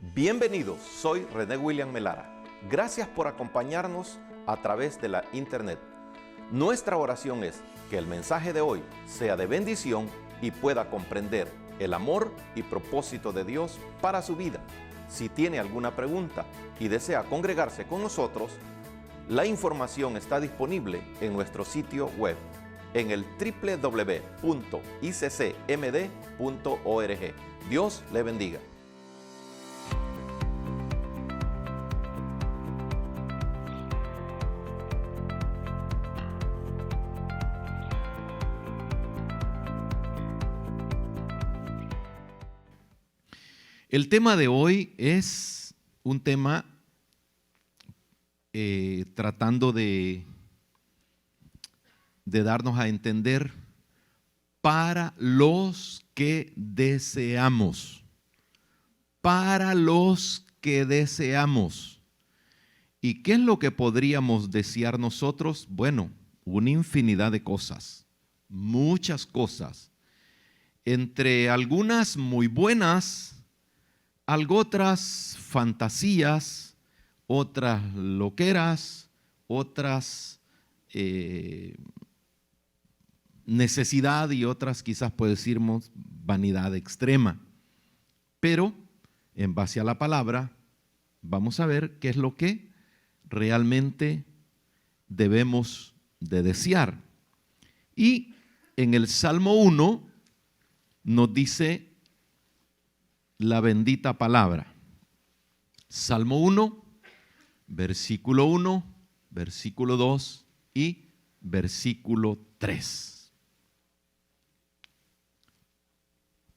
Bienvenidos, soy René William Melara. Gracias por acompañarnos a través de la internet. Nuestra oración es que el mensaje de hoy sea de bendición y pueda comprender el amor y propósito de Dios para su vida. Si tiene alguna pregunta y desea congregarse con nosotros, la información está disponible en nuestro sitio web en el www.iccmd.org. Dios le bendiga. El tema de hoy es un tema tratando de darnos a entender para los que deseamos. Para los que deseamos. ¿Y qué es lo que podríamos desear nosotros? Bueno, una infinidad de cosas, muchas cosas. Entre algunas muy buenas, algo otras fantasías, otras loqueras, otras necesidad y otras quizás decirnos vanidad extrema. Pero en base a la palabra vamos a ver qué es lo que realmente debemos de desear. Y en el Salmo 1 nos dice la bendita palabra. Salmo 1, versículo 1, versículo 2 y versículo 3.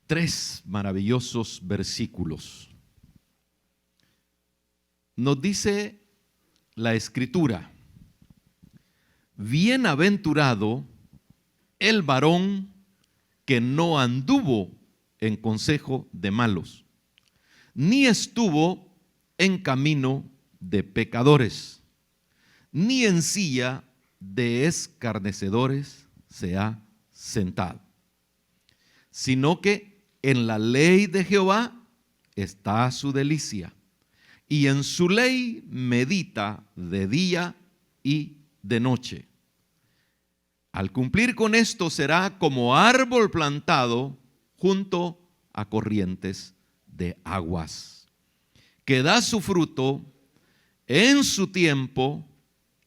3 maravillosos versículos. Nos dice la Escritura: bienaventurado el varón que no anduvo en consejo de malos, ni estuvo en camino de pecadores, ni en silla de escarnecedores se ha sentado, sino que en la ley de Jehová está su delicia, y en su ley medita de día y de noche. Al cumplir con esto será como árbol plantado junto a corrientes de aguas, que da su fruto en su tiempo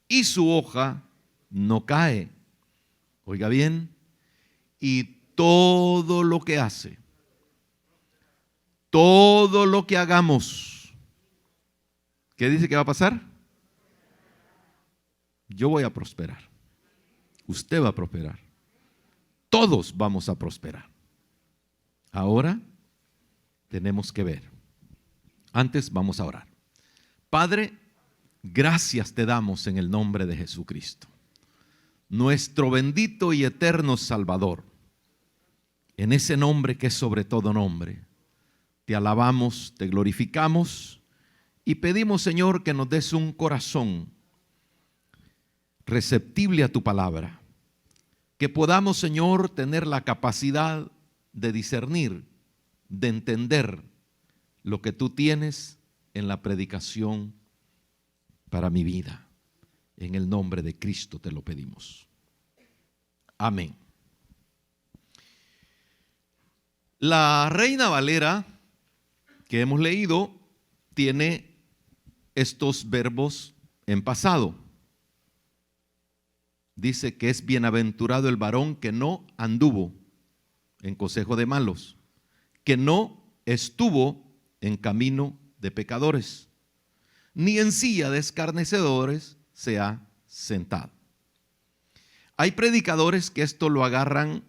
y su hoja no cae. Oiga bien, y todo lo que hace, todo lo que hagamos, ¿qué dice que va a pasar? Yo voy a prosperar, usted va a prosperar, todos vamos a prosperar. Ahora tenemos que ver. Antes vamos a orar. Padre, gracias te damos en el nombre de Jesucristo, nuestro bendito y eterno Salvador. En ese nombre que es sobre todo nombre, te alabamos, te glorificamos y pedimos, Señor, que nos des un corazón receptible a tu palabra, que podamos, Señor, tener la capacidad de discernir, de entender lo que tú tienes en la predicación para mi vida. En el nombre de Cristo te lo pedimos. Amén. La Reina Valera que hemos leído tiene estos verbos en pasado. Dice que es bienaventurado el varón que no anduvo en consejo de malos, que no estuvo en camino de pecadores, ni en silla de escarnecedores se ha sentado. Hay predicadores que esto lo agarran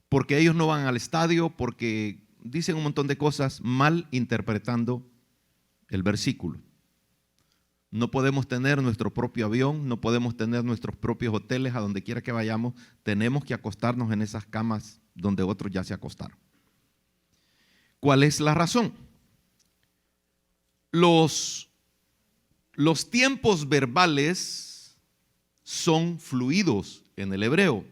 porque ellos no van al estadio, porque dicen un montón de cosas mal interpretando el versículo. No podemos tener nuestro propio avión, no podemos tener nuestros propios hoteles, a donde quiera que vayamos, tenemos que acostarnos en esas camas donde otros ya se acostaron. ¿Cuál es la razón? Los tiempos verbales son fluidos en el hebreo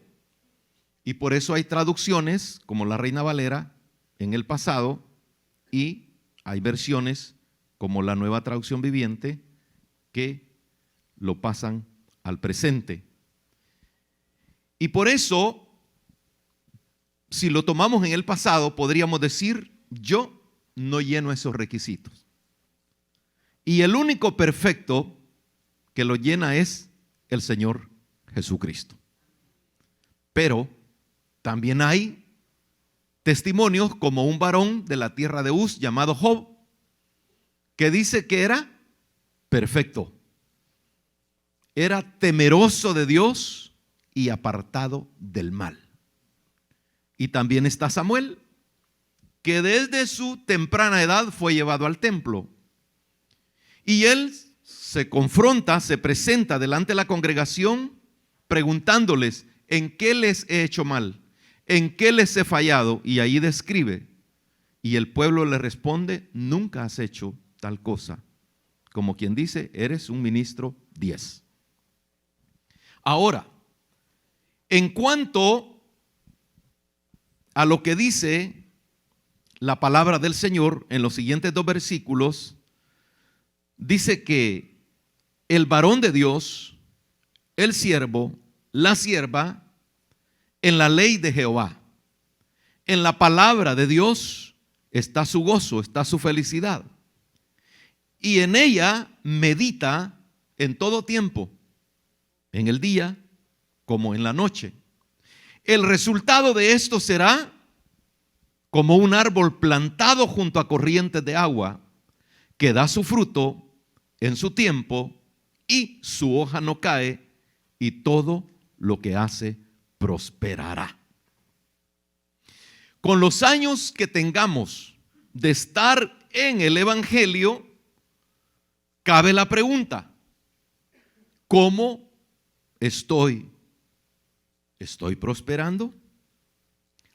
y por eso hay traducciones como la Reina Valera en el pasado y hay versiones como la Nueva Traducción Viviente que lo pasan al presente. Y por eso, si lo tomamos en el pasado, podríamos decir, yo no lleno esos requisitos. Y el único perfecto que lo llena es el Señor Jesucristo. Pero también hay testimonios como un varón de la tierra de Uz llamado Job, que dice que era perfecto. Era temeroso de Dios y apartado del mal. Y también está Samuel, que desde su temprana edad fue llevado al templo. Y él se confronta, se presenta delante de la congregación preguntándoles, ¿en qué les he hecho mal? ¿En qué les he fallado? Y ahí describe. Y el pueblo le responde, nunca has hecho tal cosa. Como quien dice, eres un ministro 10. Ahora, en cuanto a lo que dice la palabra del Señor en los siguientes 2 versículos, dice que el varón de Dios, el siervo, la sierva, en la ley de Jehová, en la palabra de Dios está su gozo, está su felicidad. Y en ella medita en todo tiempo, en el día como en la noche. El resultado de esto será como un árbol plantado junto a corrientes de agua, que da su fruto en su tiempo y su hoja no cae, y todo lo que hace prosperará. Con los años que tengamos de estar en el Evangelio, cabe la pregunta, ¿cómo estoy? ¿Estoy prosperando?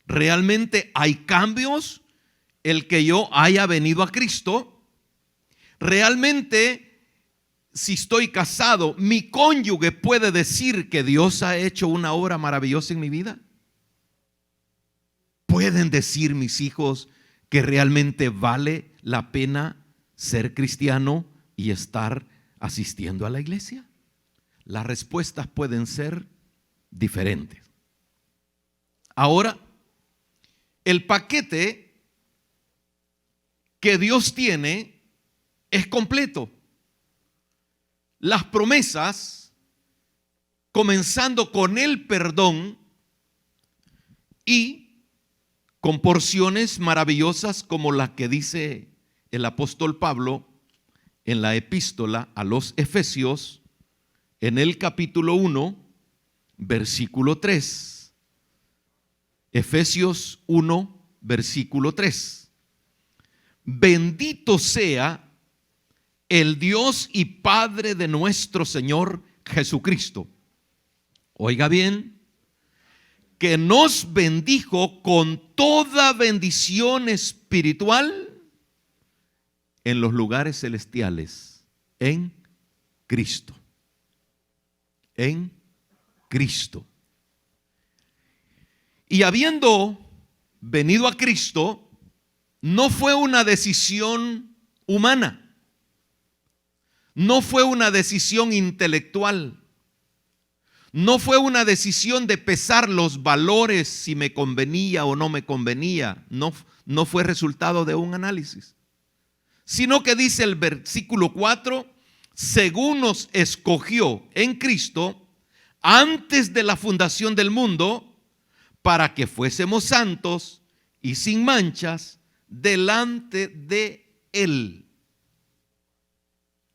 ¿Realmente hay cambios el que yo haya venido a Cristo? ¿Realmente, si estoy casado, mi cónyuge puede decir que Dios ha hecho una obra maravillosa en mi vida? ¿Pueden decir mis hijos que realmente vale la pena ser cristiano y estar asistiendo a la iglesia? Las respuestas pueden ser diferentes. Ahora, el paquete que Dios tiene es completo. Las promesas, comenzando con el perdón y con porciones maravillosas como la que dice el apóstol Pablo en la epístola a los Efesios, en el capítulo 1, versículo 3. Efesios 1, versículo 3. Bendito sea el Dios y Padre de nuestro Señor Jesucristo. Oiga bien, que nos bendijo con toda bendición espiritual en los lugares celestiales, en Cristo. En Cristo. Y habiendo venido a Cristo, no fue una decisión humana, no fue una decisión intelectual, no fue una decisión de pesar los valores si me convenía o no me convenía, no fue resultado de un análisis, sino que dice el versículo 4, según nos escogió en Cristo antes de la fundación del mundo, para que fuésemos santos y sin manchas delante de Él.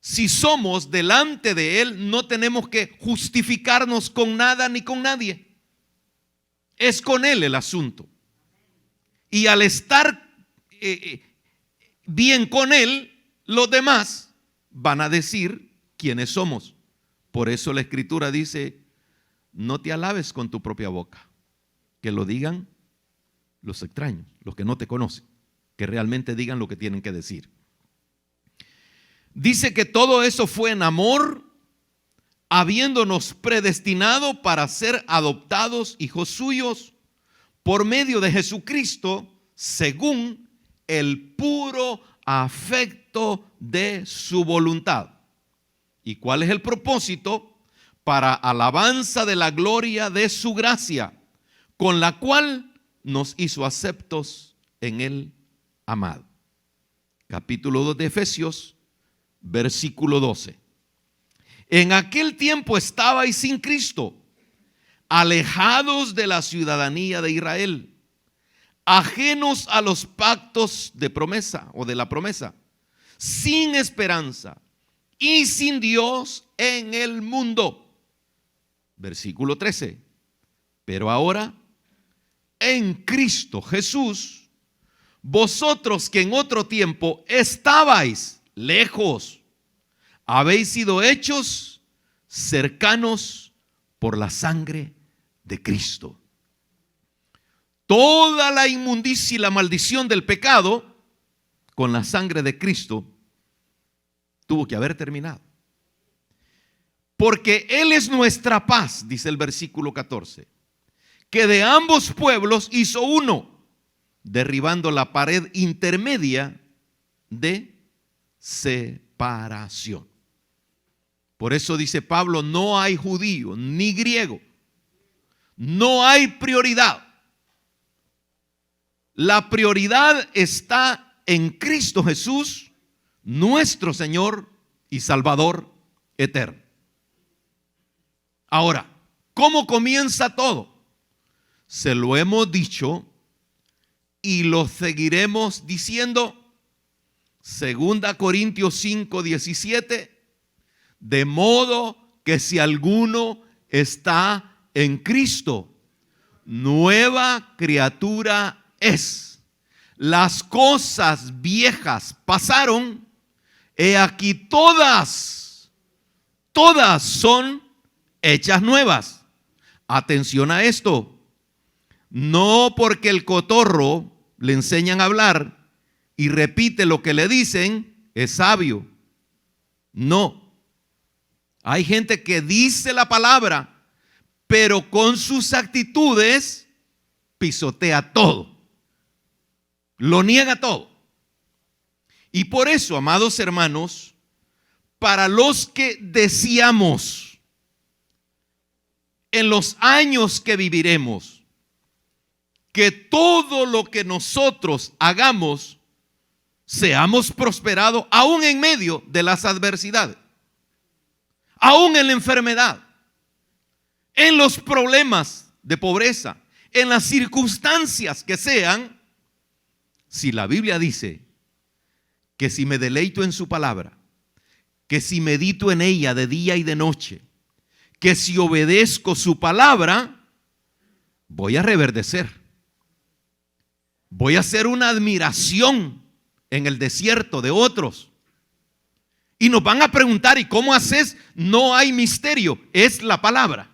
Si somos delante de Él, no tenemos que justificarnos con nada ni con nadie. Es con Él el asunto. Y al estar bien con Él, los demás van a decir quiénes somos. Por eso la Escritura dice, no te alabes con tu propia boca. Que lo digan los extraños, los que no te conocen, que realmente digan lo que tienen que decir. Dice que todo eso fue en amor, habiéndonos predestinado para ser adoptados hijos suyos por medio de Jesucristo, según el puro afecto de su voluntad. ¿Y cuál es el propósito? Para alabanza de la gloria de su gracia, con la cual nos hizo aceptos en el amado. Capítulo 2 de Efesios, versículo 12. En aquel tiempo estabais sin Cristo, alejados de la ciudadanía de Israel, ajenos a los pactos de promesa o de la promesa, sin esperanza y sin Dios en el mundo. Versículo 13. Pero ahora, en Cristo Jesús, vosotros que en otro tiempo estabais lejos, habéis sido hechos cercanos por la sangre de Cristo. Toda la inmundicia y la maldición del pecado, con la sangre de Cristo, tuvo que haber terminado. Porque Él es nuestra paz, dice el versículo 14, que de ambos pueblos hizo uno, derribando la pared intermedia de separación. Por eso dice Pablo, no hay judío ni griego, no hay prioridad. La prioridad está en Cristo Jesús, nuestro Señor y Salvador eterno. Ahora, ¿cómo comienza todo? Se lo hemos dicho y lo seguiremos diciendo. 2 Corintios 5, 17. De modo que si alguno está en Cristo, nueva criatura es. Las cosas viejas pasaron, he aquí todas son hechas nuevas. Atención a esto. No porque el cotorro le enseñan a hablar y repite lo que le dicen, es sabio. No. Hay gente que dice la palabra, pero con sus actitudes pisotea todo. Lo niega todo. Y por eso, amados hermanos, para los que deseamos en los años que viviremos, que todo lo que nosotros hagamos, seamos prosperados aún en medio de las adversidades, aún en la enfermedad, en los problemas de pobreza, en las circunstancias que sean. Si la Biblia dice que si me deleito en su palabra, que si medito en ella de día y de noche, que si obedezco su palabra, voy a reverdecer. Voy a ser una admiración en el desierto de otros. Y nos van a preguntar, ¿y cómo haces? No hay misterio, es la palabra.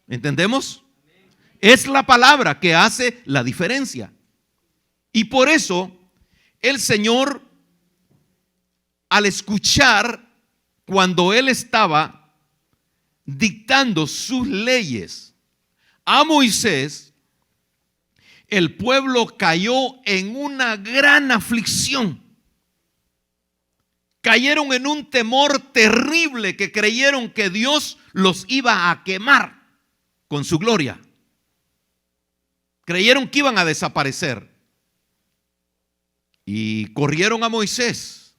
¿Entendemos? Es la palabra que hace la diferencia. Y por eso el Señor, al escuchar cuando Él estaba dictando sus leyes a Moisés, el pueblo cayó en una gran aflicción. Cayeron en un temor terrible que creyeron que Dios los iba a quemar con su gloria. Creyeron que iban a desaparecer. Y corrieron a Moisés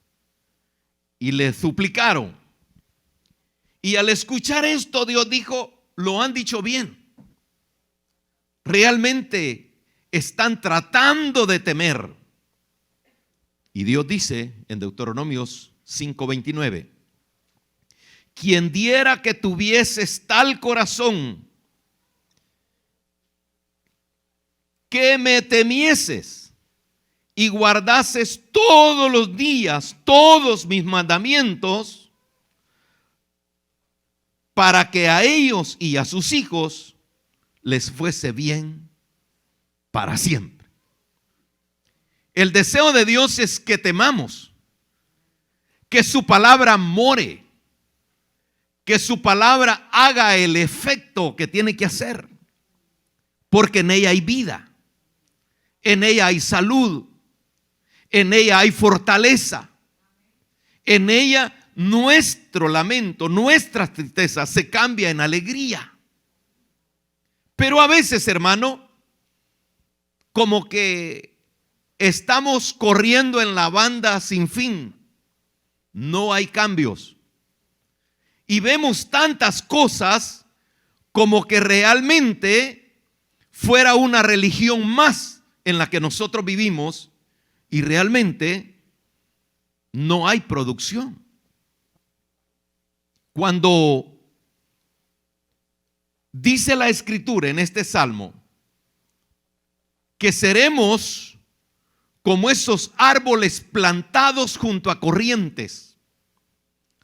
y le suplicaron. Y al escuchar esto, Dios dijo, lo han dicho bien. Realmente están tratando de temer. Y Dios dice en Deuteronomios 5:29, quien diera que tuvieses tal corazón que me temieses y guardases todos los días todos mis mandamientos, para que a ellos y a sus hijos les fuese bien para siempre. El deseo de Dios es que temamos, que su palabra more, que su palabra haga el efecto que tiene que hacer, porque en ella hay vida, en ella hay salud, En ella hay fortaleza. En ella nuestro lamento, nuestra tristeza se cambia en alegría. Pero a veces, hermano, como que estamos corriendo en la banda sin fin. No hay cambios. Y vemos tantas cosas como que realmente fuera una religión más en la que nosotros vivimos y realmente no hay producción. Cuando dice la Escritura en este salmo que seremos como esos árboles plantados junto a corrientes,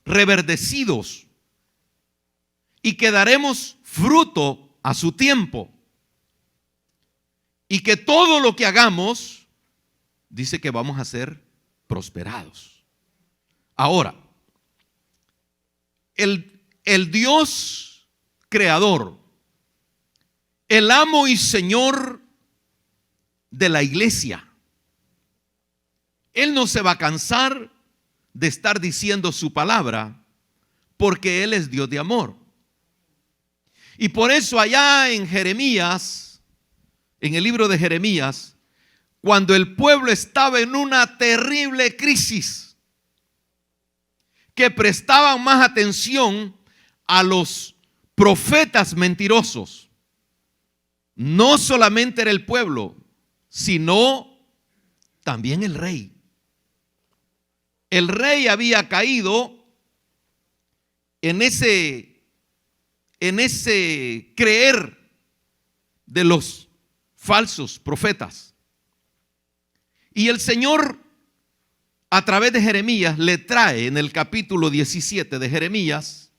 reverdecidos, y que daremos fruto a su tiempo, y que todo lo que hagamos, dice que vamos a ser prosperados. Ahora, el Dios creador, el amo y Señor de la iglesia, Él no se va a cansar de estar diciendo su palabra, porque Él es Dios de amor. Y por eso allá en Jeremías, en el libro de Jeremías, cuando el pueblo estaba en una terrible crisis, que prestaban más atención a los profetas mentirosos, no solamente era el pueblo, sino también el rey. El rey había caído en ese creer de los falsos profetas. Y el Señor, a través de Jeremías, le trae en el capítulo 17 de Jeremías,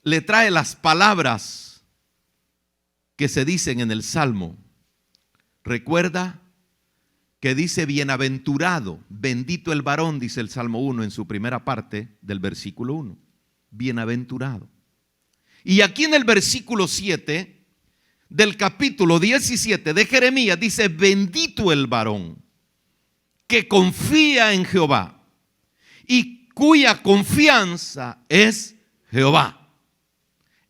le trae las palabras que se dicen en el Salmo. Recuerda que dice bienaventurado, bendito el varón, dice el Salmo 1 en su primera parte del versículo 1. Bienaventurado. Y aquí en el versículo 7 del capítulo 17 de Jeremías dice bendito el varón que confía en Jehová y cuya confianza es Jehová.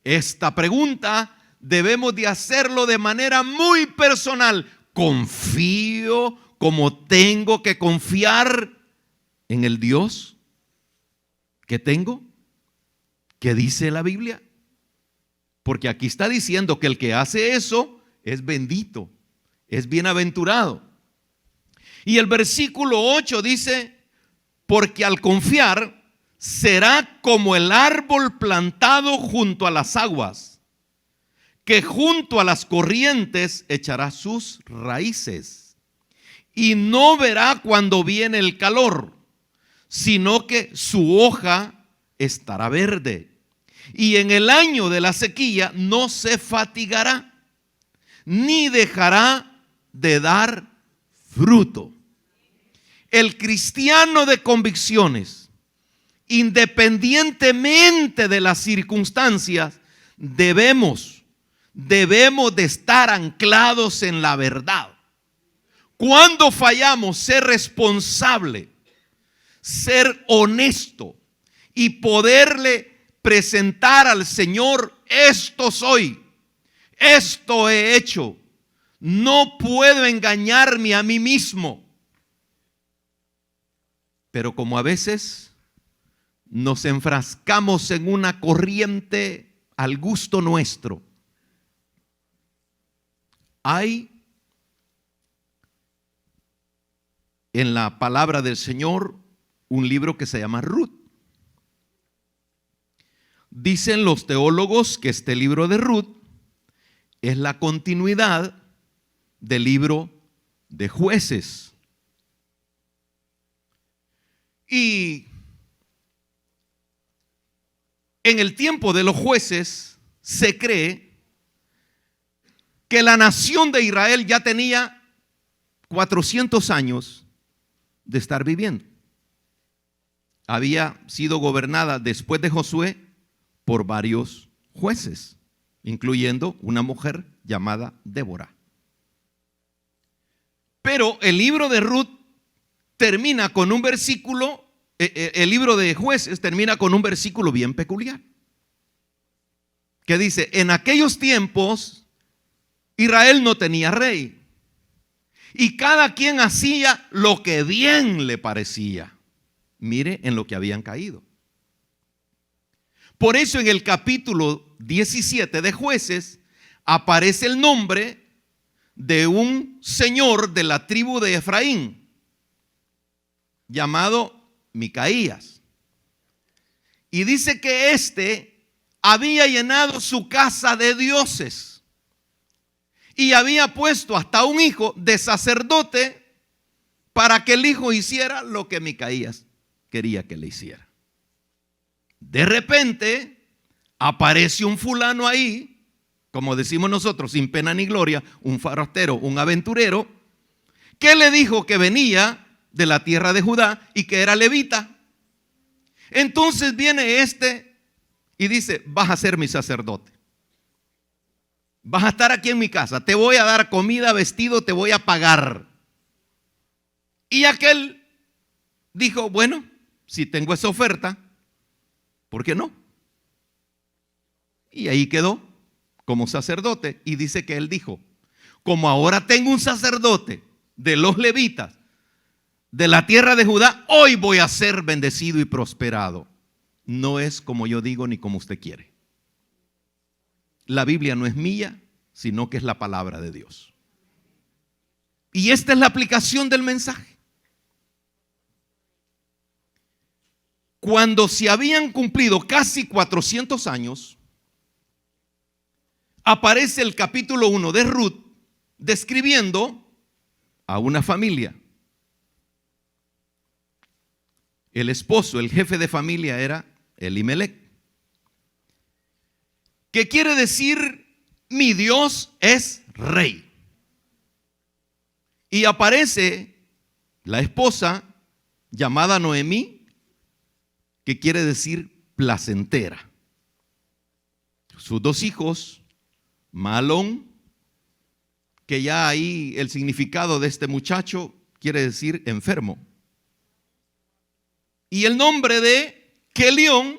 Esta pregunta debemos de hacerlo de manera muy personal. ¿Confío como tengo que confiar en el Dios que tengo? ¿Qué dice la Biblia? Porque aquí está diciendo que el que hace eso es bendito, es bienaventurado. Y el versículo 8 dice, porque al confiar será como el árbol plantado junto a las aguas, que junto a las corrientes echará sus raíces, y no verá cuando viene el calor, sino que su hoja estará verde. Y en el año de la sequía no se fatigará, ni dejará de dar fruto. El cristiano de convicciones, independientemente de las circunstancias, debemos de estar anclados en la verdad. Cuando fallamos, ser responsable, ser honesto y poderle presentar al Señor: esto soy, esto he hecho, no puedo engañarme a mí mismo. Pero como a veces nos enfrascamos en una corriente al gusto nuestro, hay en la palabra del Señor un libro que se llama Ruth. Dicen los teólogos que este libro de Ruth es la continuidad del libro de Jueces. Y en el tiempo de los jueces se cree que la nación de Israel ya tenía 400 años de estar viviendo. Había sido gobernada después de Josué por varios jueces, incluyendo una mujer llamada Débora. Pero el libro de Ruth termina con un versículo, el libro de Jueces termina con un versículo bien peculiar, que dice: en aquellos tiempos Israel no tenía rey, y cada quien hacía lo que bien le parecía. Mire en lo que habían caído. Por eso en el capítulo 17 de Jueces aparece el nombre de un señor de la tribu de Efraín llamado Micaías. Y dice que éste había llenado su casa de dioses y había puesto hasta un hijo de sacerdote para que el hijo hiciera lo que Micaías quería que le hiciera. De repente aparece un fulano ahí, como decimos nosotros, sin pena ni gloria, un forastero, un aventurero, que le dijo que venía de la tierra de Judá y que era levita. Entonces viene este y dice: vas a ser mi sacerdote, vas a estar aquí en mi casa, te voy a dar comida, vestido, te voy a pagar. Y aquel dijo: bueno, si tengo esa oferta, ¿por qué no? Y ahí quedó como sacerdote. Y dice que él dijo: como ahora tengo un sacerdote de los levitas, de la tierra de Judá, hoy voy a ser bendecido y prosperado. No es como yo digo ni como usted quiere. La Biblia no es mía, sino que es la palabra de Dios. Y esta es la aplicación del mensaje. Cuando se habían cumplido casi 400 años, aparece el capítulo 1 de Ruth describiendo a una familia. El esposo, el jefe de familia era Elimelec, que quiere decir: mi Dios es rey. Y aparece la esposa llamada Noemí, que quiere decir placentera. Sus dos hijos, Mahlón, que ya ahí el significado de este muchacho quiere decir enfermo. Y el nombre de Kelión,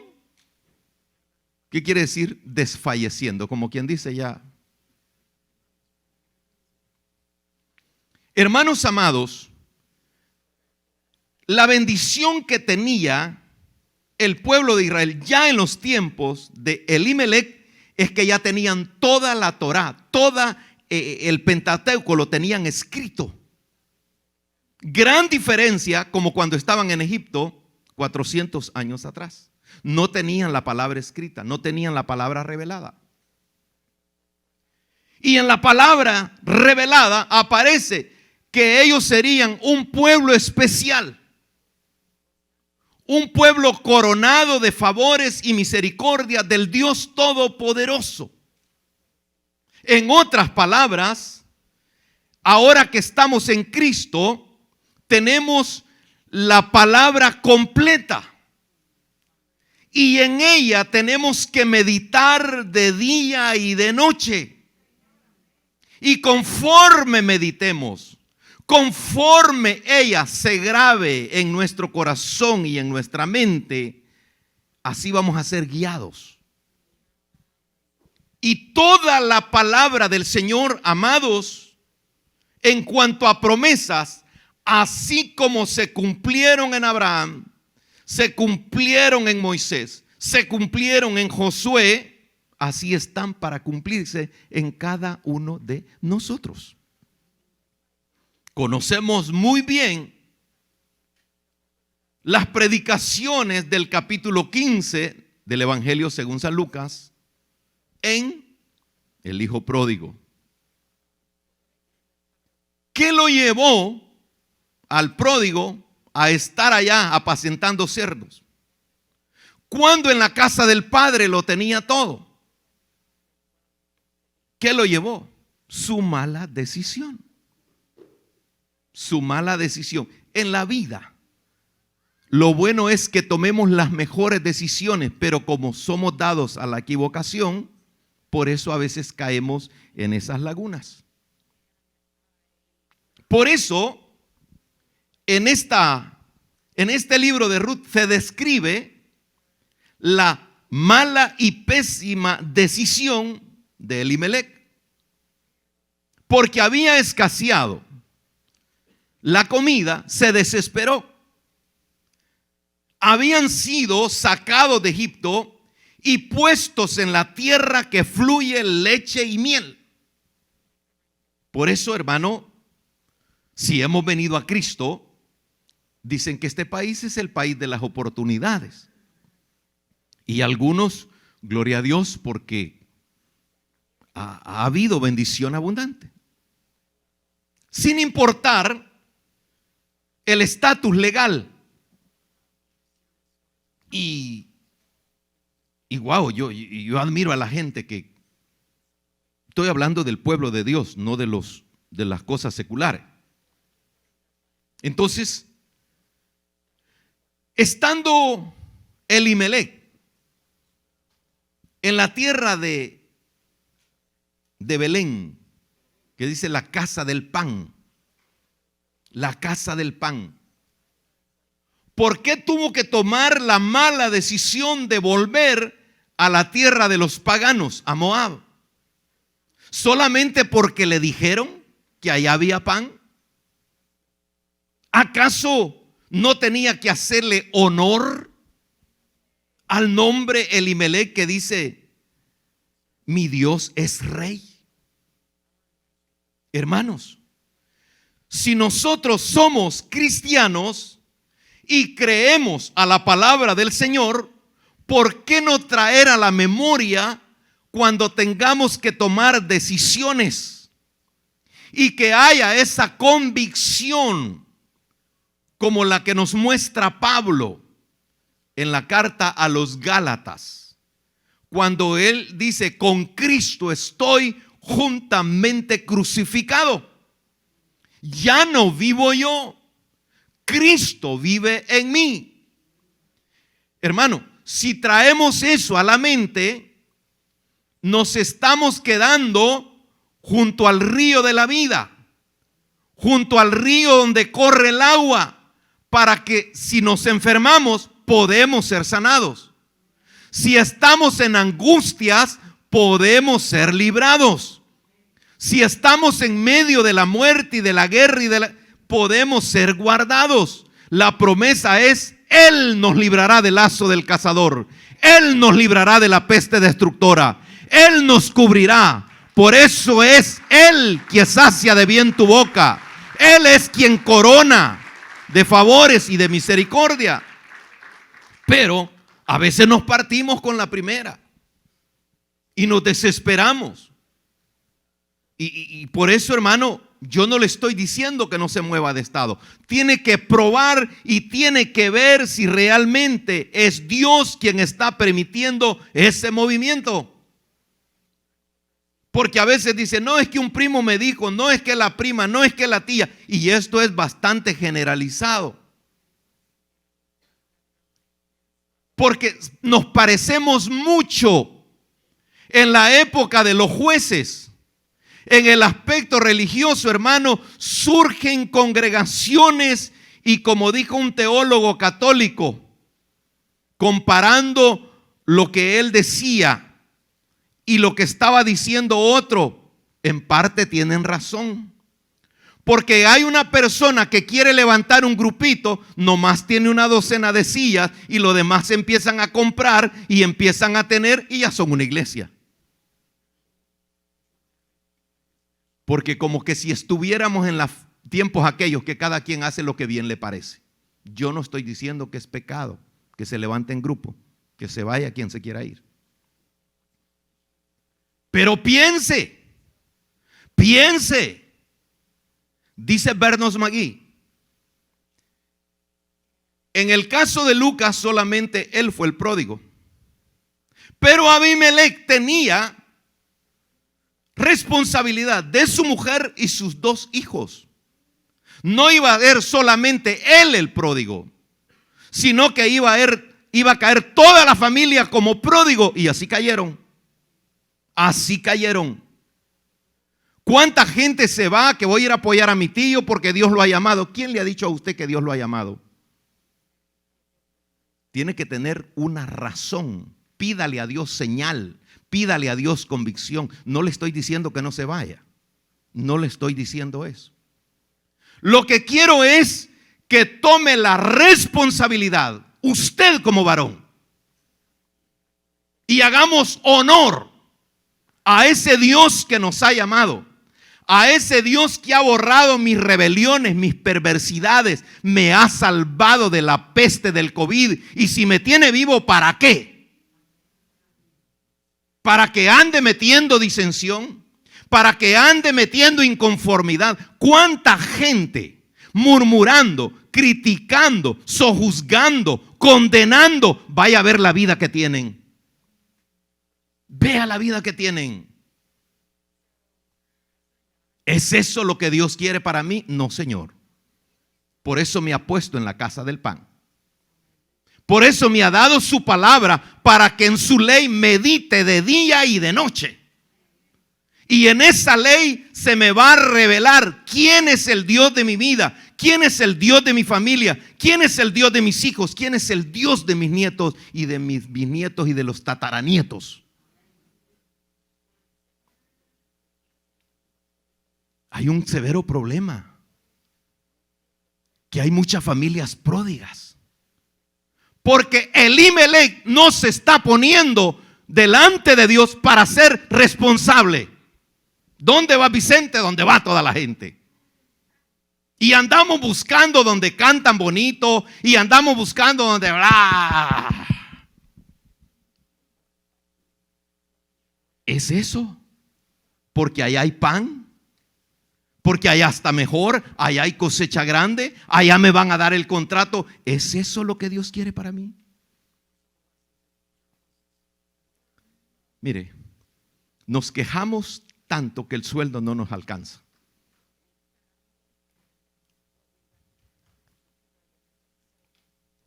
que quiere decir desfalleciendo, como quien dice ya. Hermanos amados, la bendición que tenía el pueblo de Israel ya en los tiempos de Elimelec es que ya tenían toda la Torá, toda el Pentateuco lo tenían escrito. Gran diferencia como cuando estaban en Egipto 400 años atrás. No tenían la palabra escrita, no tenían la palabra revelada. Y en la palabra revelada aparece que ellos serían un pueblo especial. Un pueblo coronado de favores y misericordia del Dios Todopoderoso. En otras palabras, ahora que estamos en Cristo, tenemos la palabra completa. Y en ella tenemos que meditar de día y de noche. Y conforme meditemos, conforme ella se grabe en nuestro corazón y en nuestra mente, así vamos a ser guiados. Y toda la palabra del Señor, amados, en cuanto a promesas, así como se cumplieron en Abraham, se cumplieron en Moisés, se cumplieron en Josué, así están para cumplirse en cada uno de nosotros. Conocemos muy bien las predicaciones del capítulo 15 del Evangelio según San Lucas en el hijo pródigo. ¿Qué lo llevó al pródigo a estar allá apacentando cerdos, cuando en la casa del padre lo tenía todo? ¿Qué lo llevó? Su mala decisión. Su mala decisión. En la vida, lo bueno es que tomemos las mejores decisiones, pero como somos dados a la equivocación, por eso a veces caemos en esas lagunas. Por eso, en este libro de Ruth se describe la mala y pésima decisión de Elimelec, porque había escaseado la comida, se desesperó. Habían sido sacados de Egipto y puestos en la tierra que fluye leche y miel. Por eso, hermano, si hemos venido a Cristo, dicen que este país es el país de las oportunidades. Y algunos, gloria a Dios, porque ha habido bendición abundante. Sin importar el estatus legal. Y wow, yo admiro a la gente que, estoy hablando del pueblo de Dios, no de las cosas seculares. Entonces, estando Elimelec en la tierra de Belén, que dice la casa del pan, la casa del pan. ¿Por qué tuvo que tomar la mala decisión de volver a la tierra de los paganos, a Moab? ¿Solamente porque le dijeron que allá había pan? ¿Acaso no tenía que hacerle honor al nombre Elimelec, que dice, mi Dios es rey? Hermanos, si nosotros somos cristianos y creemos a la palabra del Señor, ¿por qué no traer a la memoria cuando tengamos que tomar decisiones y que haya esa convicción como la que nos muestra Pablo en la carta a los Gálatas, cuando él dice, con Cristo estoy juntamente crucificado? Ya no vivo yo, Cristo vive en mí. Hermano, si traemos eso a la mente, nos estamos quedando junto al río de la vida, junto al río donde corre el agua, para que si nos enfermamos podemos ser sanados. Si estamos en angustias, podemos ser librados. Si estamos en medio de la muerte y de la guerra podemos ser guardados. La promesa es, Él nos librará del lazo del cazador. Él nos librará de la peste destructora. Él nos cubrirá. Por eso es Él quien sacia de bien tu boca. Él es quien corona de favores y de misericordia. Pero a veces nos partimos con la primera y nos desesperamos. Y por eso, hermano, yo no le estoy diciendo que no se mueva de estado. Tiene que probar y tiene que ver si realmente es Dios quien está permitiendo ese movimiento. Porque a veces dice, no es que un primo me dijo, no es que la prima, no es que la tía. Y esto es bastante generalizado. Porque nos parecemos mucho en la época de los jueces. En el aspecto religioso, hermano, surgen congregaciones y, como dijo un teólogo católico, comparando lo que él decía y lo que estaba diciendo otro, en parte tienen razón. Porque hay una persona que quiere levantar un grupito, nomás tiene una docena de sillas y los demás se empiezan a comprar y empiezan a tener y ya son una iglesia. Porque como que si estuviéramos en los tiempos aquellos que cada quien hace lo que bien le parece. Yo no estoy diciendo que es pecado que se levante en grupo, que se vaya quien se quiera ir. Pero piense. Dice Bernos Magui, en el caso de Lucas solamente él fue el pródigo. Pero Abimelec tenía responsabilidad de su mujer y sus 2 hijos. No iba a ser solamente él el pródigo, sino que iba a caer toda la familia como pródigo. Y así cayeron. ¿Cuánta gente se va que voy a ir a apoyar a mi tío porque Dios lo ha llamado? ¿Quién le ha dicho a usted que Dios lo ha llamado? Tiene que tener una razón. Pídale a Dios señal, pídale a Dios convicción. No le estoy diciendo que no se vaya. No le estoy diciendo eso. Lo que quiero es que tome la responsabilidad, usted como varón, y hagamos honor a ese Dios que nos ha llamado, a ese Dios que ha borrado mis rebeliones, mis perversidades, me ha salvado de la peste del COVID. Y si me tiene vivo, ¿para qué? ¿Para que ande metiendo disensión? ¿Para que ande metiendo inconformidad? ¿Cuánta gente murmurando, criticando, sojuzgando, condenando? Vaya a ver la vida que tienen. Vea la vida que tienen. ¿Es eso lo que Dios quiere para mí? No, Señor. Por eso me ha puesto en la casa del pan. Por eso me ha dado su palabra, para que en su ley medite de día y de noche. Y en esa ley se me va a revelar quién es el Dios de mi vida, quién es el Dios de mi familia, quién es el Dios de mis hijos, quién es el Dios de mis nietos y de mis bisnietos y de los tataranietos. Hay un severo problema, que hay muchas familias pródigas, porque Elimelech no se está poniendo delante de Dios para ser responsable. ¿Dónde va Vicente? ¿Dónde va toda la gente? Y andamos buscando donde cantan bonito, y andamos buscando donde ¿es eso? Porque allá hay pan, porque allá está mejor, allá hay cosecha grande, allá me van a dar el contrato. ¿Es eso lo que Dios quiere para mí? Mire, nos quejamos tanto que el sueldo no nos alcanza.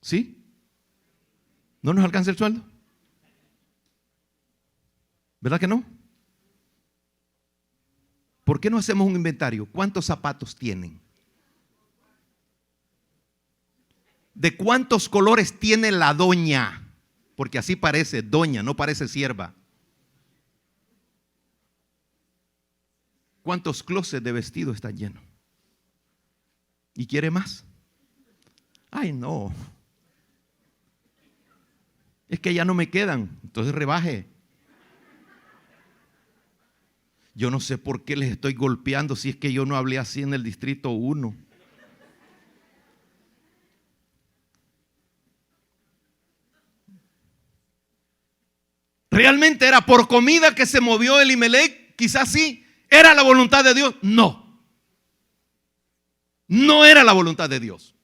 ¿Sí? ¿No nos alcanza el sueldo? ¿Verdad que no? ¿Por qué no hacemos un inventario? ¿Cuántos zapatos tienen? ¿De cuántos colores tiene la doña? Porque así parece doña, no parece sierva. ¿Cuántos closets de vestido están llenos? ¿Y quiere más? Ay, no. Es que ya no me quedan, entonces rebaje. Yo no sé por qué les estoy golpeando si es que yo no hablé así en el distrito 1. ¿Realmente era por comida que se movió Elimelech? Quizás sí. ¿Era la voluntad de Dios? No. No era la voluntad de Dios.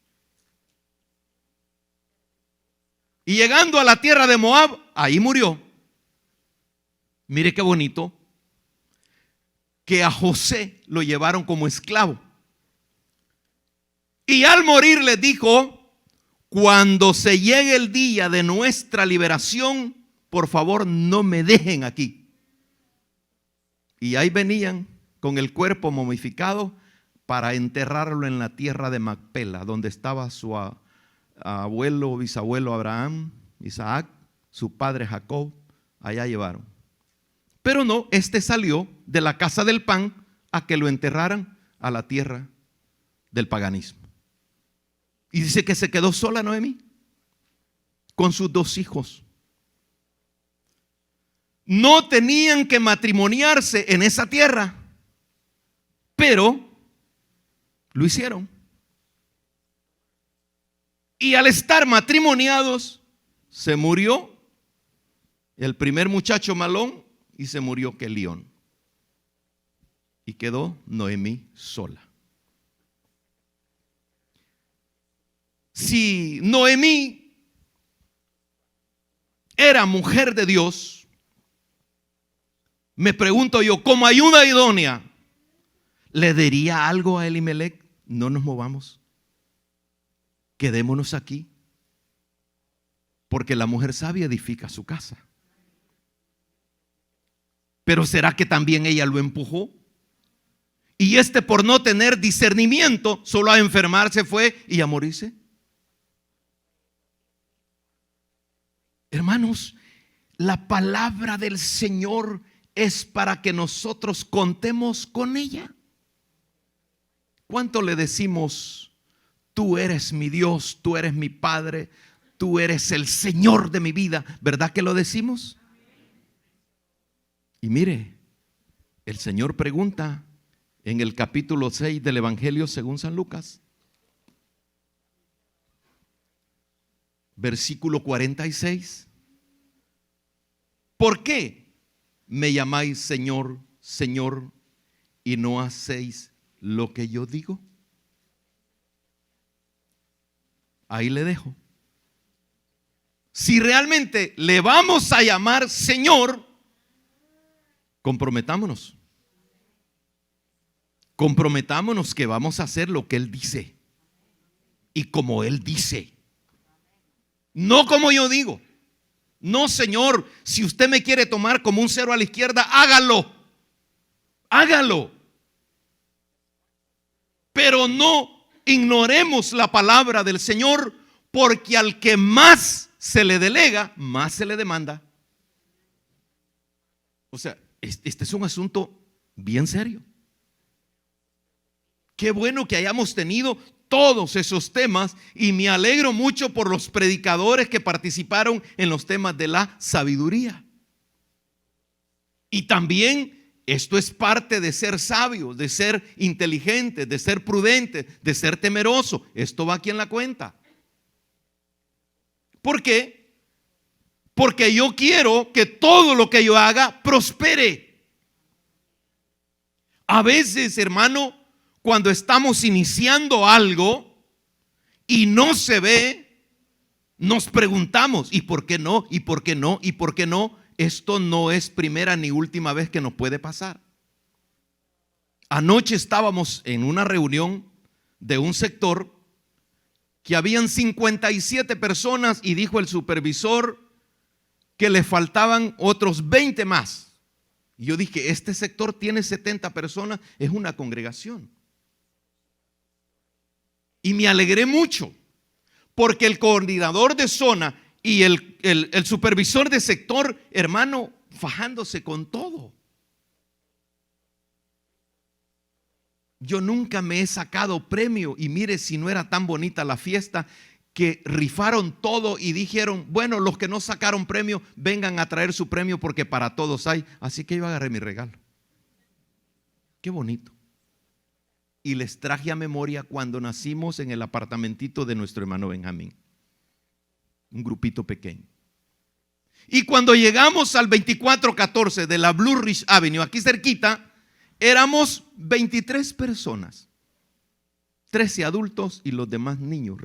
Y llegando a la tierra de Moab, ahí murió. Mire qué bonito, que a José lo llevaron como esclavo. Y al morir les dijo: cuando se llegue el día de nuestra liberación, por favor no me dejen aquí. Y ahí venían con el cuerpo momificado para enterrarlo en la tierra de Macpela, donde estaba su abuelo o bisabuelo Abraham, Isaac, su padre Jacob. Allá llevaron. Pero no, este salió de la casa del pan a que lo enterraran a la tierra del paganismo. Y dice que se quedó sola Noemí con sus 2 hijos. No tenían que matrimoniarse en esa tierra, pero lo hicieron. Y al estar matrimoniados, se murió el primer muchacho Malón y se murió Quelión. Y quedó Noemí sola. Si Noemí era mujer de Dios, me pregunto yo, como ayuda idónea, ¿le diría algo a Elimelech? No nos movamos, quedémonos aquí, porque la mujer sabia edifica su casa. Pero ¿será que también ella lo empujó? Y por no tener discernimiento, solo a enfermarse fue y a morirse. Hermanos, la palabra del Señor es para que nosotros contemos con ella. ¿Cuánto le decimos: tú eres mi Dios, tú eres mi Padre, tú eres el Señor de mi vida? ¿Verdad que lo decimos? Y mire, el Señor pregunta en el capítulo 6 del Evangelio según San Lucas, versículo 46. ¿Por qué me llamáis Señor, Señor, y no hacéis lo que yo digo? Ahí le dejo. Si realmente le vamos a llamar Señor, comprometámonos. Comprometámonos que vamos a hacer lo que Él dice y como Él dice, no como yo digo. No, Señor, si usted me quiere tomar como un cero a la izquierda, hágalo. Hágalo. Pero no ignoremos la palabra del Señor, porque al que más se le delega, más se le demanda. O sea, este es un asunto bien serio. Qué bueno que hayamos tenido todos esos temas, y me alegro mucho por los predicadores que participaron en los temas de la sabiduría. Y también esto es parte de ser sabio, de ser inteligente, de ser prudente, de ser temeroso. Esto va aquí en la cuenta. ¿Por qué? Porque yo quiero que todo lo que yo haga prospere. A veces, hermano, cuando estamos iniciando algo y no se ve, nos preguntamos: ¿y por qué no? ¿Y por qué no? ¿Y por qué no? Esto no es primera ni última vez que nos puede pasar. Anoche estábamos en una reunión de un sector que habían 57 personas, y dijo el supervisor que le faltaban otros 20 más. Y yo dije: este sector tiene 70 personas, es una congregación. Y me alegré mucho, porque el coordinador de zona y el supervisor de sector, hermano, fajándose con todo. Yo nunca me he sacado premio, y mire, si no era tan bonita la fiesta, que rifaron todo y dijeron: bueno, los que no sacaron premio, vengan a traer su premio, porque para todos hay. Así que yo agarré mi regalo. Qué bonito. Y les traje a memoria cuando nacimos en el apartamentito de nuestro hermano Benjamín, un grupito pequeño. Y cuando llegamos al 2414 de la Blue Ridge Avenue, aquí cerquita, éramos 23 personas, 13 adultos y los demás niños,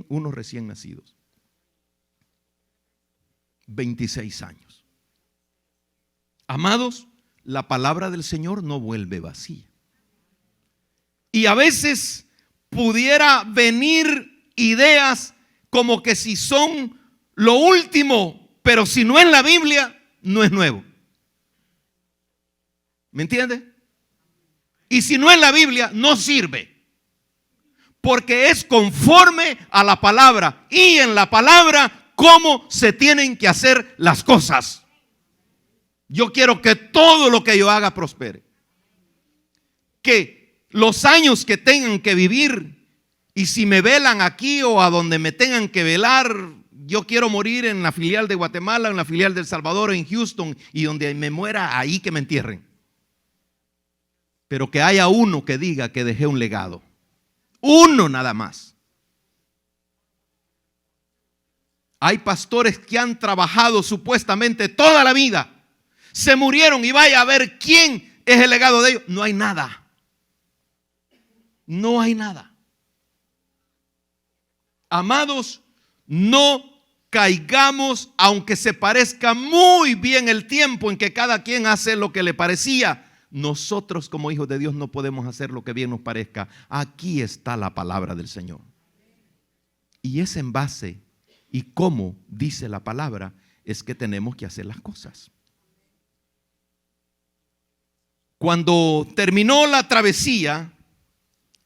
unos recién nacidos. 26 años. Amados, la palabra del Señor no vuelve vacía. Y a veces pudiera venir ideas como que si son lo último, pero si no es la Biblia, no es nuevo. ¿Me entiende? Y si no es la Biblia, no sirve, porque es conforme a la palabra, y en la palabra cómo se tienen que hacer las cosas. Yo quiero que todo lo que yo haga prospere, que los años que tengan que vivir, y si me velan aquí o a donde me tengan que velar, yo quiero morir en la filial de Guatemala, en la filial de El Salvador, en Houston, y donde me muera, ahí que me entierren. Pero que haya uno que diga que dejé un legado. Uno nada más. Hay pastores que han trabajado supuestamente toda la vida, se murieron, y vaya a ver quién es el legado de ellos. No hay nada. No hay nada. Amados, no caigamos, aunque se parezca muy bien el tiempo en que cada quien hace lo que le parecía. Nosotros como hijos de Dios no podemos hacer lo que bien nos parezca. Aquí está la palabra del Señor. Y es en base y cómo dice la palabra es que tenemos que hacer las cosas. Cuando terminó la travesía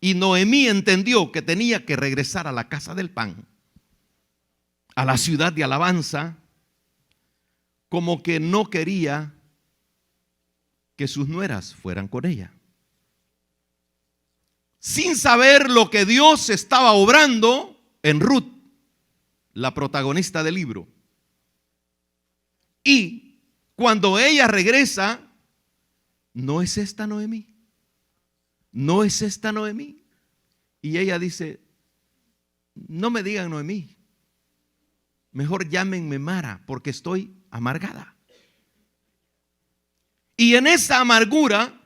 y Noemí entendió que tenía que regresar a la casa del pan, a la ciudad de alabanza, como que no quería que sus nueras fueran con ella. Sin saber lo que Dios estaba obrando en Ruth, la protagonista del libro. Y cuando ella regresa, ¿no es esta Noemí? ¿No es esta Noemí? Y ella dice, no me digan Noemí, mejor llámenme Mara, porque estoy amargada. Y en esa amargura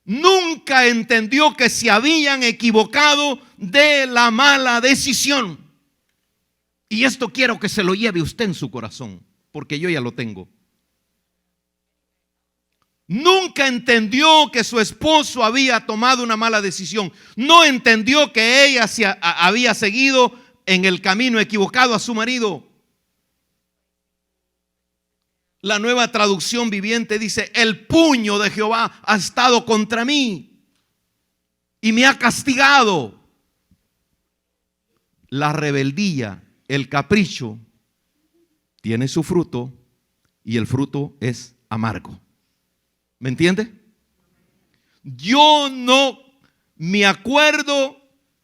nunca entendió que se habían equivocado de la mala decisión. Y esto quiero que se lo lleve usted en su corazón, porque yo ya lo tengo. Nunca entendió que su esposo había tomado una mala decisión. No entendió que ella había seguido en el camino equivocado a su marido. La Nueva Traducción Viviente dice, el puño de Jehová ha estado contra mí y me ha castigado. La rebeldía, el capricho, tiene su fruto y el fruto es amargo. ¿Me entiende? Yo no me acuerdo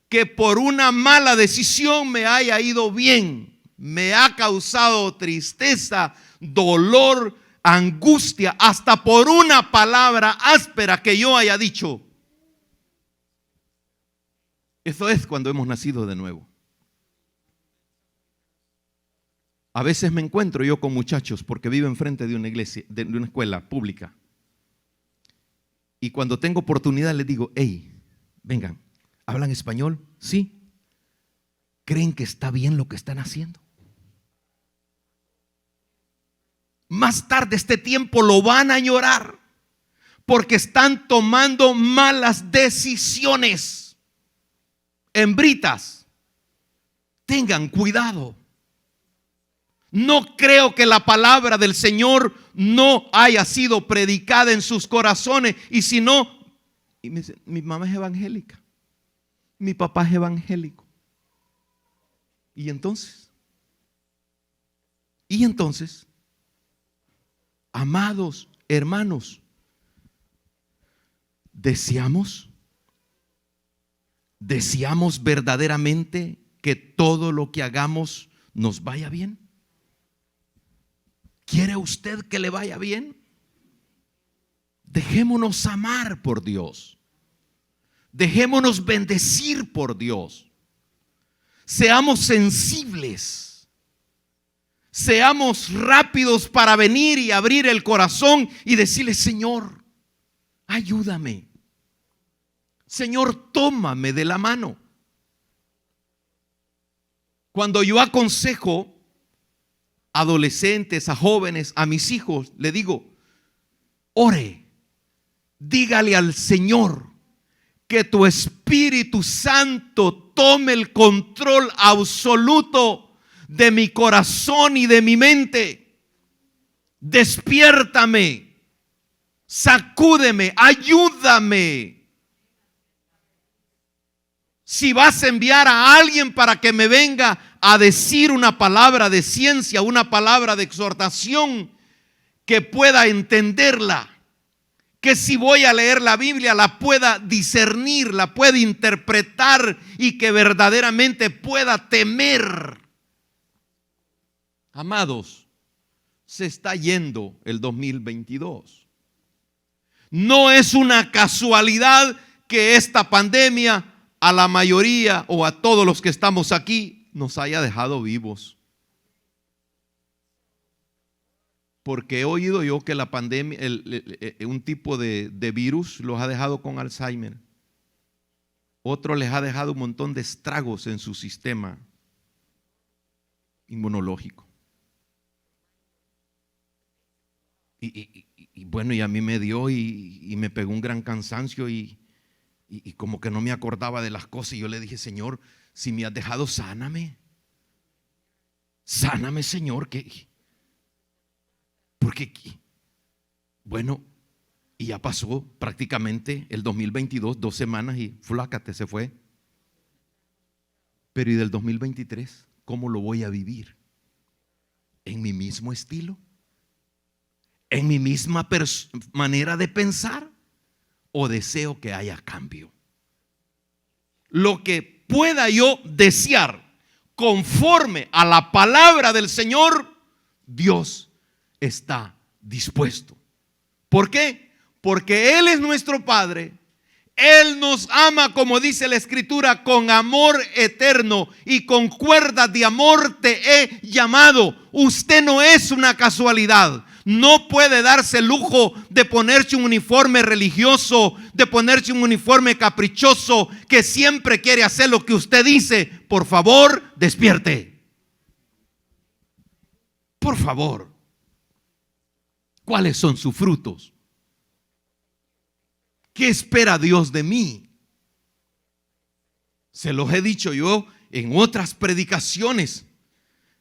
que por una mala decisión me haya ido bien. Me ha causado tristeza, dolor, angustia, hasta por una palabra áspera que yo haya dicho. Eso es cuando hemos nacido de nuevo. A veces me encuentro yo con muchachos porque vivo enfrente de una iglesia, de una escuela pública. Y cuando tengo oportunidad les digo, hey, vengan, ¿hablan español? Sí. ¿Creen que está bien lo que están haciendo? Más tarde este tiempo lo van a añorar porque están tomando malas decisiones. Hembritas, tengan cuidado. No creo que la palabra del Señor no haya sido predicada en sus corazones. Y si no, y me dice, mi mamá es evangélica, mi papá es evangélico. Y entonces, amados hermanos, deseamos verdaderamente que todo lo que hagamos nos vaya bien. ¿Quiere usted que le vaya bien? Dejémonos amar por Dios. Dejémonos bendecir por Dios. Seamos sensibles. Seamos rápidos para venir y abrir el corazón y decirle, Señor, ayúdame. Señor, tómame de la mano. Cuando yo aconsejo adolescentes, a jóvenes, a mis hijos, le digo, ore, dígale al Señor que tu Espíritu Santo tome el control absoluto de mi corazón y de mi mente. Despiértame, sacúdeme, ayúdame. Si vas a enviar a alguien para que me venga a decir una palabra de ciencia, una palabra de exhortación, que pueda entenderla, que si voy a leer la Biblia la pueda discernir, la pueda interpretar y que verdaderamente pueda temer. Amados, se está yendo el 2022. No es una casualidad que esta pandemia a la mayoría o a todos los que estamos aquí nos haya dejado vivos. Porque he oído yo que la pandemia, un tipo de virus los ha dejado con Alzheimer. Otro les ha dejado un montón de estragos en su sistema inmunológico. Y bueno, y a mí me dio y me pegó un gran cansancio y como que no me acordaba de las cosas. Y yo le dije, Señor, si me has dejado, sáname. Sáname, Señor. Porque, bueno, Y ya pasó prácticamente el 2022, 2 semanas y flácate, se fue. Pero ¿y del 2023? ¿Cómo lo voy a vivir? ¿En mi mismo estilo? ¿En mi misma manera de pensar? ¿O deseo que haya cambio? Lo que pueda yo desear conforme a la palabra del Señor, Dios está dispuesto. ¿Por qué? Porque Él es nuestro Padre. Él nos ama, como dice la Escritura, con amor eterno, y con cuerdas de amor te he llamado. Usted no es una casualidad. No puede darse el lujo de ponerse un uniforme religioso, de ponerse un uniforme caprichoso, que siempre quiere hacer lo que usted dice. Por favor, despierte. Por favor. ¿Cuáles son sus frutos? ¿Qué espera Dios de mí? Se los he dicho yo en otras predicaciones.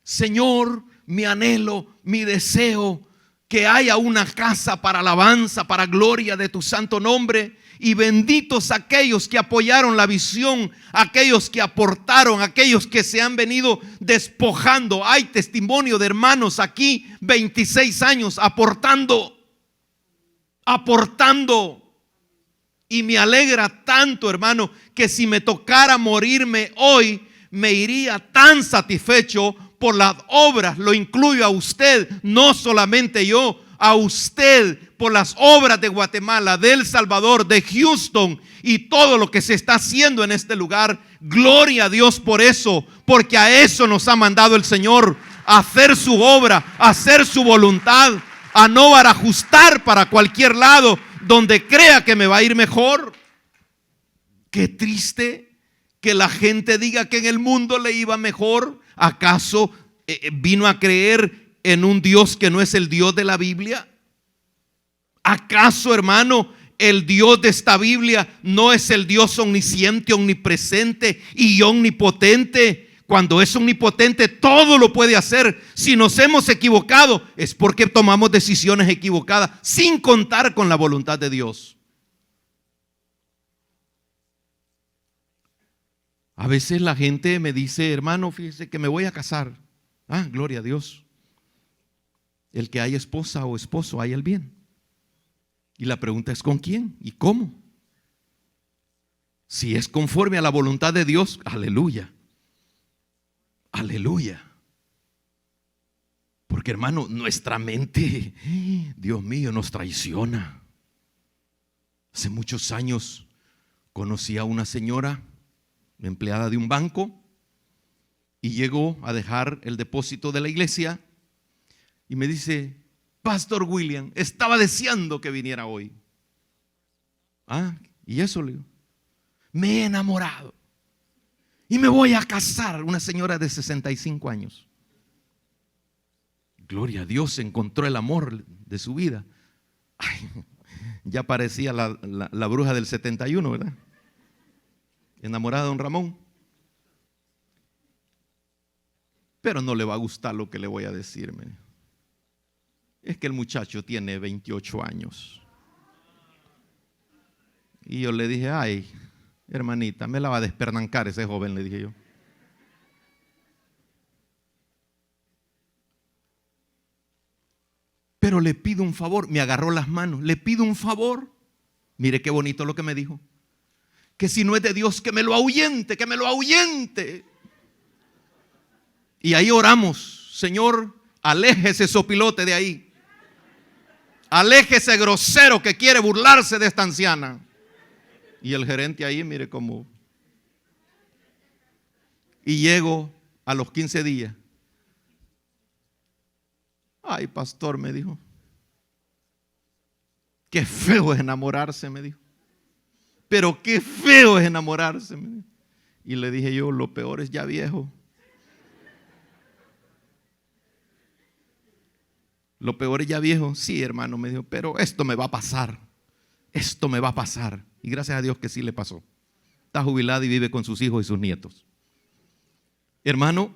Señor, mi anhelo, mi deseo, que haya una casa para alabanza, para gloria de tu santo nombre. Y benditos aquellos que apoyaron la visión, aquellos que aportaron, aquellos que se han venido despojando. Hay testimonio de hermanos aquí, 26 años aportando. Y me alegra tanto, hermano, que si me tocara morirme hoy, me iría tan satisfecho por las obras. Lo incluyo a usted, no solamente yo, a usted, por las obras de Guatemala, de El Salvador, de Houston y todo lo que se está haciendo en este lugar. Gloria a Dios por eso, porque a eso nos ha mandado el Señor, a hacer su obra, a hacer su voluntad, a no barajustar para cualquier lado donde crea que me va a ir mejor. Qué triste que la gente diga que en el mundo le iba mejor. ¿Acaso vino a creer en un Dios que no es el Dios de la Biblia? ¿Acaso, hermano, el Dios de esta Biblia no es el Dios omnisciente, omnipresente y omnipotente? Cuando es omnipotente, todo lo puede hacer. Si nos hemos equivocado, es porque tomamos decisiones equivocadas sin contar con la voluntad de Dios. A veces la gente me dice, hermano, fíjese que me voy a casar. Ah, gloria a Dios. El que hay esposa o esposo, hay el bien. Y la pregunta es, ¿con quién y cómo? Si es conforme a la voluntad de Dios, aleluya. Aleluya. Porque, hermano, nuestra mente, Dios mío, nos traiciona. Hace muchos años conocí a una señora, empleada de un banco, y llegó a dejar el depósito de la iglesia y me dice, Pastor William, estaba deseando que viniera hoy. Ah, y eso le digo, me he enamorado y me voy a casar. Una señora de 65 años. Gloria a Dios, encontró el amor de su vida. Ay, ya parecía la bruja del 71, ¿verdad? Enamorada de don Ramón. Pero no le va a gustar lo que le voy a decirme. Es que el muchacho tiene 28 años. Y yo le dije, ay, hermanita, me la va a despernancar ese joven, le dije yo. Pero le pido un favor. Me agarró las manos. Le pido un favor. Mire qué bonito lo que me dijo. Que si no es de Dios, que me lo ahuyente, que me lo ahuyente. Y ahí oramos, Señor, aléjese sopilote de ahí. Aléjese grosero que quiere burlarse de esta anciana. Y el gerente ahí, mire cómo. Y llego a los 15 días. Ay, pastor, me dijo. Qué feo es enamorarse, me dijo. Pero qué feo es enamorarse, me dijo. Y le dije yo, lo peor es ya viejo. Lo peor es ya viejo. Sí, hermano, me dijo, pero esto me va a pasar. Esto me va a pasar. Y gracias a Dios que sí le pasó. Está jubilado y vive con sus hijos y sus nietos. Hermano,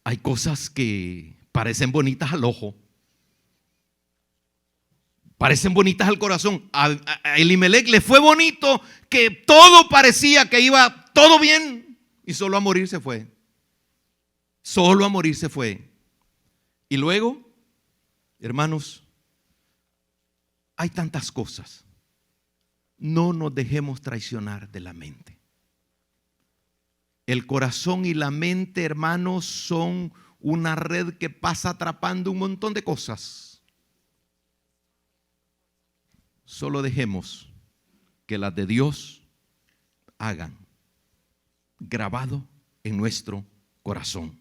hay cosas que parecen bonitas al ojo. Parecen bonitas al corazón. A Elimelech le fue bonito, que todo parecía que iba todo bien, y solo a morir se fue. Solo a morir se fue. Y luego, hermanos, hay tantas cosas. No nos dejemos traicionar de la mente. El corazón y la mente, hermanos, son una red que pasa atrapando un montón de cosas. Solo dejemos que las de Dios hagan grabado en nuestro corazón.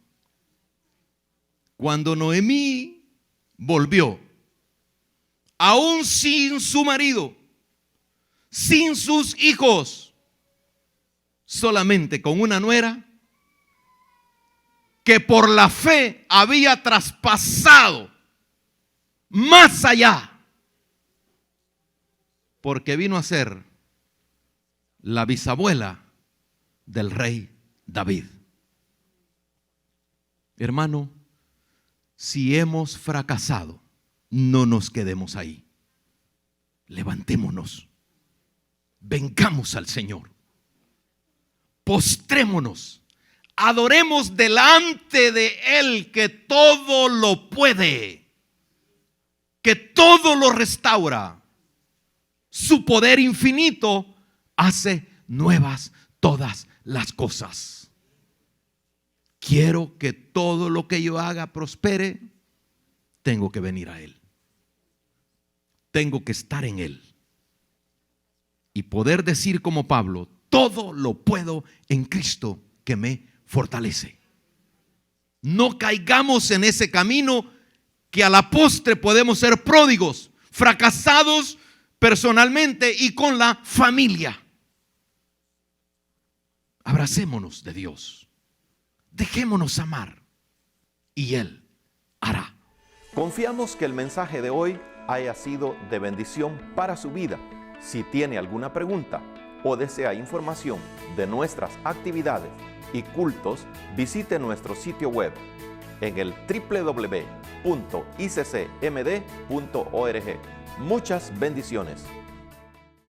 Cuando Noemí volvió, aún sin su marido, sin sus hijos, solamente con una nuera que por la fe había traspasado más allá, porque vino a ser la bisabuela del rey David. Hermano, si hemos fracasado, no nos quedemos ahí. Levantémonos, vengamos al Señor, postrémonos, adoremos delante de Él, que todo lo puede, que todo lo restaura. Su poder infinito hace nuevas todas las cosas. Quiero que todo lo que yo haga prospere. Tengo que venir a Él. Tengo que estar en Él. Y poder decir como Pablo: todo lo puedo en Cristo que me fortalece. No caigamos en ese camino que a la postre podemos ser pródigos, fracasados personalmente y con la familia. Abracémonos de Dios. Dejémonos amar y Él hará. Confiamos que el mensaje de hoy haya sido de bendición para su vida. Si tiene alguna pregunta o desea información de nuestras actividades y cultos, visite nuestro sitio web en el www.iccmd.org. Muchas bendiciones.